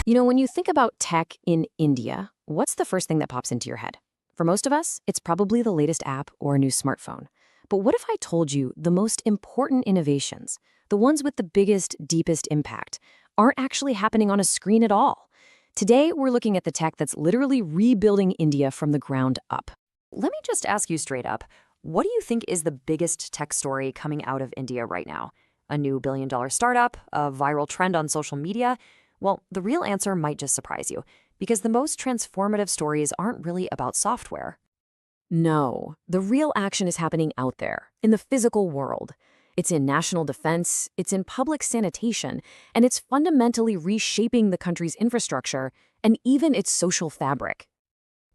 When you think about tech in India, what's the first thing that pops into your head? For most of us, it's probably the latest app or a new smartphone. But what if I told you the most important innovations, the ones with the biggest, deepest impact, aren't actually happening on a screen at all? Today, we're looking at the tech that's literally rebuilding India from the ground up. Let me just ask you straight up, what do you think is the biggest tech story coming out of India right now? A new billion-dollar startup? A viral trend on social media? Well, the real answer might just surprise you, because the most transformative stories aren't really about software. No, the real action is happening out there, in the physical world. It's in national defense, it's in public sanitation, and it's fundamentally reshaping the country's infrastructure and even its social fabric.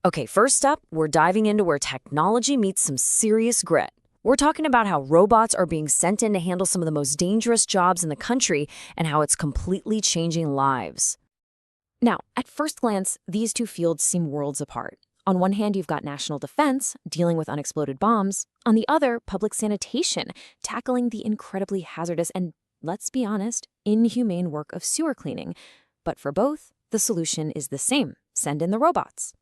Okay, first up, we're diving into where technology meets some serious grit. We're talking about how robots are being sent in to handle some of the most dangerous jobs in the country and how it's completely changing lives. Now, at first glance, these two fields seem worlds apart. On one hand, you've got national defense, dealing with unexploded bombs. On the other, public sanitation, tackling the incredibly hazardous and, let's be honest, inhumane work of sewer cleaning. But for both, the solution is the same: send in the robots.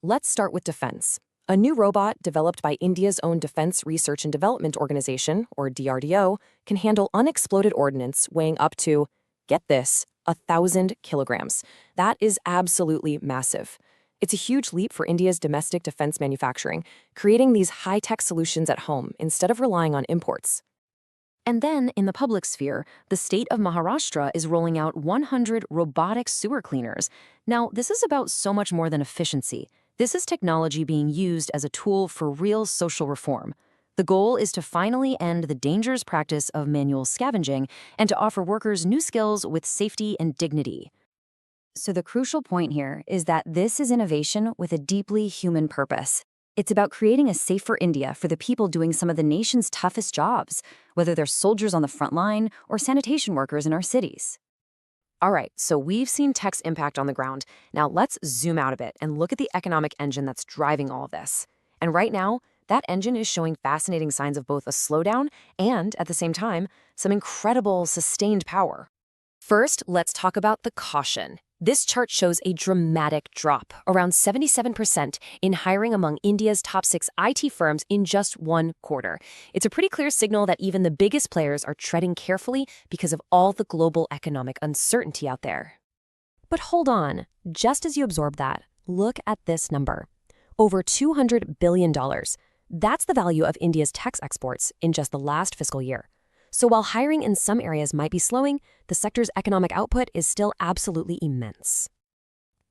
Let's start with defense. A new robot developed by India's own Defense Research and Development Organization, or DRDO, can handle unexploded ordnance weighing up to, get this, 1,000 kilograms. That is absolutely massive. It's a huge leap for India's domestic defense manufacturing, creating these high-tech solutions at home instead of relying on imports. And then, in the public sphere, the state of Maharashtra is rolling out 100 robotic sewer cleaners. Now, this is about so much more than efficiency. This is technology being used as a tool for real social reform. The goal is to finally end the dangerous practice of manual scavenging and to offer workers new skills with safety and dignity. So the crucial point here is that this is innovation with a deeply human purpose. It's about creating a safer India for the people doing some of the nation's toughest jobs, whether they're soldiers on the front line or sanitation workers in our cities. All right, so we've seen tech's impact on the ground. Now let's zoom out a bit and look at the economic engine that's driving all of this. And right now, that engine is showing fascinating signs of both a slowdown and, at the same time, some incredible sustained power. First, let's talk about the caution. This chart shows a dramatic drop, around 77%, in hiring among India's top 6 IT firms in just one quarter. It's a pretty clear signal that even the biggest players are treading carefully because of all the global economic uncertainty out there. But hold on, just as you absorb that, look at this number. Over $200 billion. That's the value of India's tech exports in just the last fiscal year. So while hiring in some areas might be slowing, the sector's economic output is still absolutely immense.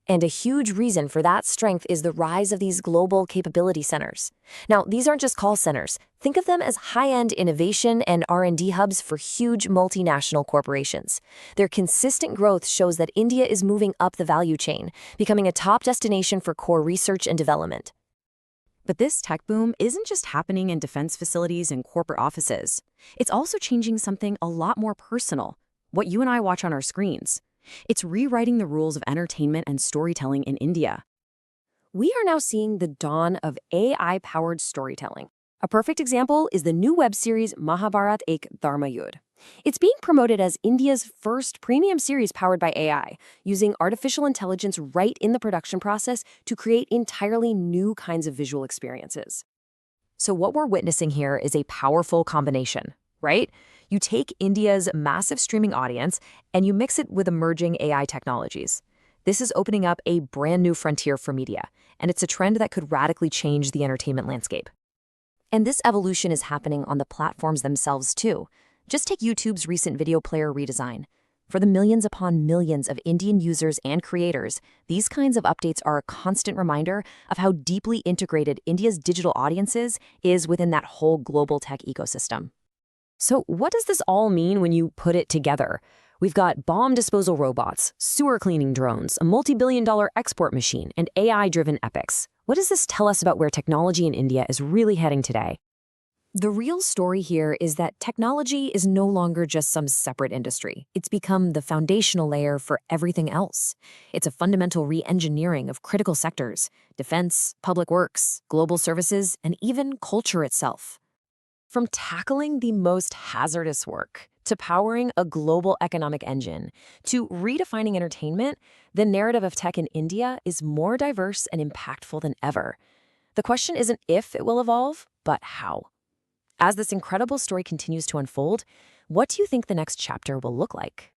And a huge reason for that strength is the rise of these global capability centers. Now, these aren't just call centers. Think of them as high-end innovation and R&D hubs for huge multinational corporations. Their consistent growth shows that India is moving up the value chain, becoming a top destination for core research and development. But this tech boom isn't just happening in defense facilities and corporate offices. It's also changing something a lot more personal, what you and I watch on our screens. It's rewriting the rules of entertainment and storytelling in India. We are now seeing the dawn of AI-powered storytelling. A perfect example is the new web series Mahabharat Ek Dharmayudh. It's being promoted as India's first premium series powered by AI, using artificial intelligence right in the production process to create entirely new kinds of visual experiences. So what we're witnessing here is a powerful combination, right? You take India's massive streaming audience and you mix it with emerging AI technologies. This is opening up a brand new frontier for media, and it's a trend that could radically change the entertainment landscape. And this evolution is happening on the platforms themselves too. Just take YouTube's recent video player redesign. For the millions upon millions of Indian users and creators, these kinds of updates are a constant reminder of how deeply integrated India's digital audiences is within that whole global tech ecosystem. So what does this all mean when you put it together? We've got bomb disposal robots, sewer cleaning drones, a multi-billion-dollar export machine, and AI-driven epics. What does this tell us about where technology in India is really heading today? The real story here is that technology is no longer just some separate industry. It's become the foundational layer for everything else. It's a fundamental re-engineering of critical sectors: defense, public works, global services, and even culture itself. From tackling the most hazardous work to powering a global economic engine to redefining entertainment, the narrative of tech in India is more diverse and impactful than ever. The question isn't if it will evolve, but how. As this incredible story continues to unfold, what do you think the next chapter will look like?